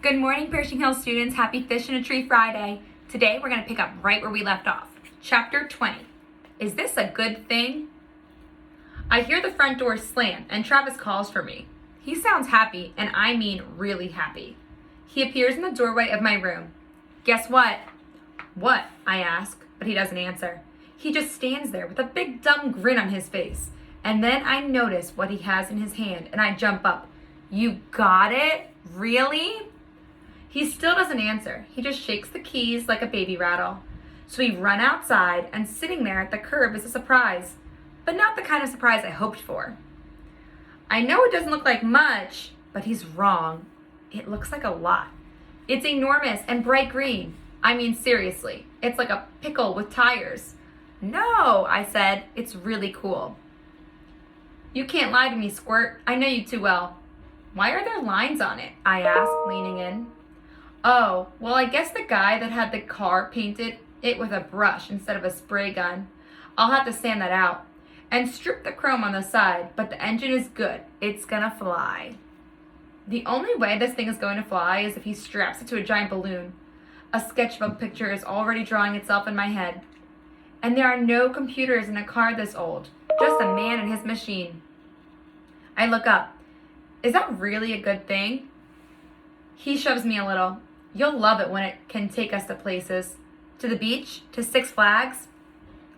Good morning, Pershing Hill students. Happy Fish in a Tree Friday. Today, we're going to pick up right where we left off. Chapter 20. Is this a good thing? I hear the front door slam, and Travis calls for me. He sounds happy, and I mean really happy. He appears in the doorway of my room. Guess what? What? I ask, but he doesn't answer. He just stands there with a big dumb grin on his face. And then I notice what he has in his hand, and I jump up. You got it? Really? He still doesn't answer. He just shakes the keys like a baby rattle. So we run outside, and sitting there at the curb is a surprise, but not the kind of surprise I hoped for. I know it doesn't look like much, but he's wrong. It looks like a lot. It's enormous and bright green. I mean, seriously, it's like a pickle with tires. No, I said, it's really cool. You can't lie to me, Squirt. I know you too well. Why are there lines on it? I asked, leaning in. Oh, well, I guess the guy that had the car painted it with a brush instead of a spray gun. I'll have to sand that out and strip the chrome on the side, but the engine is good. It's gonna fly. The only way this thing is going to fly is if he straps it to a giant balloon. A sketchbook picture is already drawing itself in my head. And there are no computers in a car this old, just a man and his machine. I look up. Is that really a good thing? He shoves me a little. You'll love it when it can take us to places. To the beach? To Six Flags?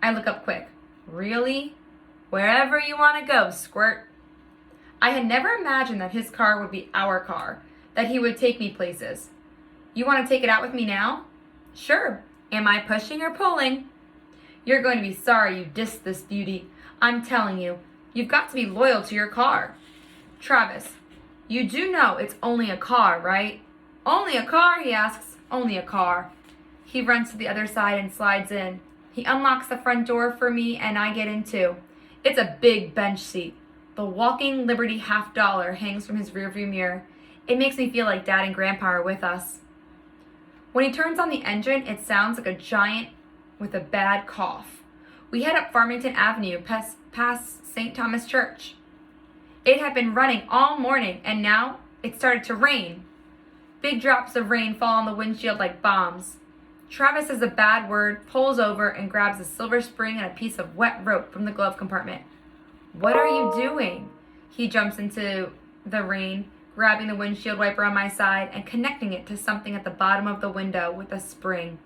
I look up quick. Really? Wherever you want to go, Squirt. I had never imagined that his car would be our car, that he would take me places. You want to take it out with me now? Sure. Am I pushing or pulling? You're going to be sorry you dissed this beauty. I'm telling you, you've got to be loyal to your car. Travis, you do know it's only a car, right? Only a car, he asks. Only a car. He runs to the other side and slides in. He unlocks the front door for me and I get in too. It's a big bench seat. The Walking Liberty $50 hangs from his rearview mirror. It makes me feel like Dad and Grandpa are with us. When he turns on the engine, it sounds like a giant with a bad cough. We head up Farmington Avenue past St. Thomas Church. It had been running all morning and now it started to rain. Big drops of rain fall on the windshield like bombs. Travis says a bad word, pulls over, and grabs a silver spring and a piece of wet rope from the glove compartment. What are you doing? He jumps into the rain, grabbing the windshield wiper on my side and connecting it to something at the bottom of the window with a spring.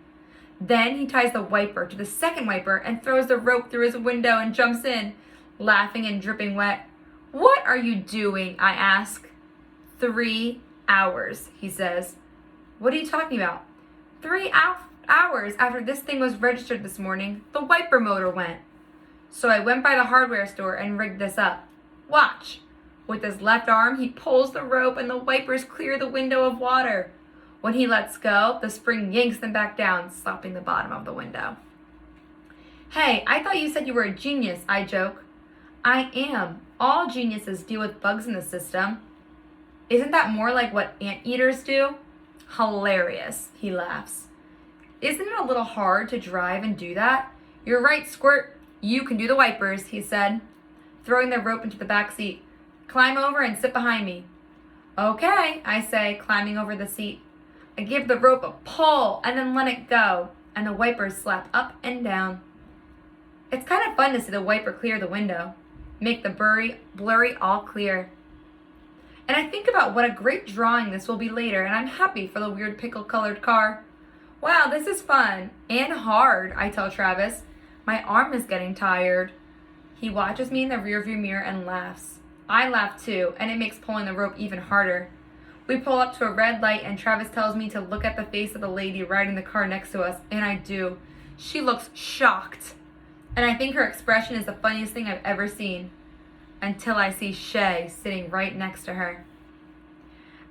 Then he ties the wiper to the second wiper and throws the rope through his window and jumps in, laughing and dripping wet. What are you doing? I ask. 3 hours, he says. What are you talking about? 3 hours after this thing was registered this morning, the wiper motor went. So I went by the hardware store and rigged this up. Watch. With his left arm, he pulls the rope and the wipers clear the window of water. When he lets go, the spring yanks them back down, slapping the bottom of the window. Hey, I thought you said you were a genius, I joke. I am. All geniuses deal with bugs in the system. Isn't that more like what anteaters do? Hilarious, he laughs. Isn't it a little hard to drive and do that? You're right, Squirt. You can do the wipers, he said, throwing the rope into the back seat. Climb over and sit behind me. Okay, I say, climbing over the seat. I give the rope a pull and then let it go, and the wipers slap up and down. It's kind of fun to see the wiper clear the window, make the blurry all clear. And I think about what a great drawing this will be later, and I'm happy for the weird pickle-colored car. Wow, this is fun and hard, I tell Travis. My arm is getting tired. He watches me in the rearview mirror and laughs. I laugh too, and it makes pulling the rope even harder. We pull up to a red light, and Travis tells me to look at the face of the lady riding the car next to us, and I do. She looks shocked, and I think her expression is the funniest thing I've ever seen. Until I see Shay sitting right next to her.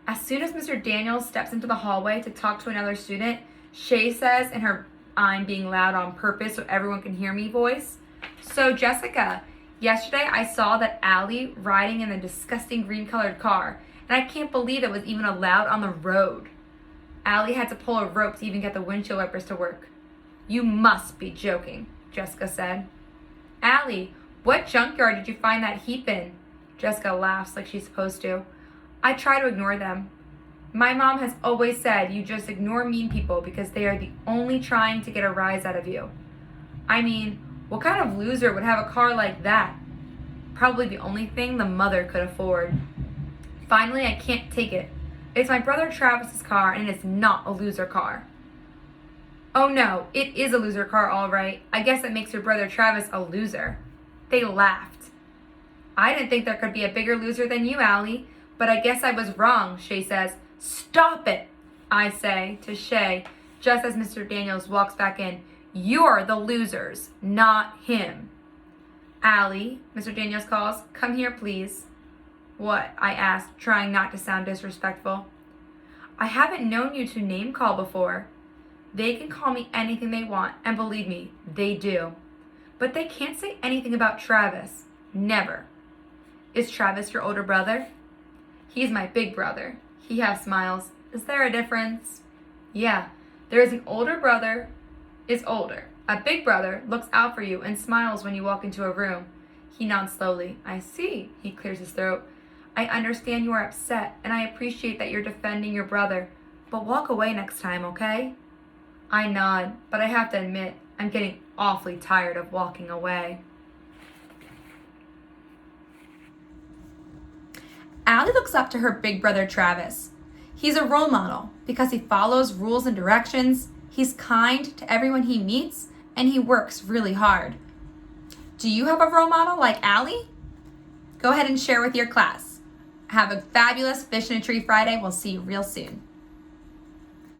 As soon as Mr. Daniels steps into the hallway to talk to another student, Shay says in her "I'm being loud on purpose so everyone can hear me" voice, "So Jessica, yesterday I saw that Allie riding in the disgusting green-colored car, and I can't believe it was even allowed on the road. Allie had to pull a rope to even get the windshield wipers to work." "You must be joking," Jessica said. "Allie, what junkyard did you find that heap in?" Jessica laughs like she's supposed to. I try to ignore them. My mom has always said you just ignore mean people because they are the only trying to get a rise out of you. I mean, what kind of loser would have a car like that? Probably the only thing the mother could afford. Finally, I can't take it. It's my brother Travis's car, and it's not a loser car. Oh no, it is a loser car, all right. I guess that makes your brother Travis a loser. They laughed. I didn't think there could be a bigger loser than you, Allie, but I guess I was wrong, Shay says. Stop it, I say to Shay, just as Mr. Daniels walks back in. You're the losers, not him. Allie, Mr. Daniels calls, come here, please. What? I asked, trying not to sound disrespectful. I haven't known you to name call before. They can call me anything they want, and believe me, they do. But they can't say anything about Travis. Never. Is Travis your older brother? He's my big brother. He half smiles. Is there a difference? Yeah, there is an older brother is older. A big brother looks out for you and smiles when you walk into a room. He nods slowly. I see. He clears his throat. I understand you are upset, and I appreciate that you're defending your brother. But walk away next time, okay? I nod, but I have to admit, I'm getting awfully tired of walking away. Allie looks up to her big brother Travis. He's a role model because he follows rules and directions, he's kind to everyone he meets, and he works really hard. Do you have a role model like Allie? Go ahead and share with your class. Have a fabulous Fish in a Tree Friday. We'll see you real soon.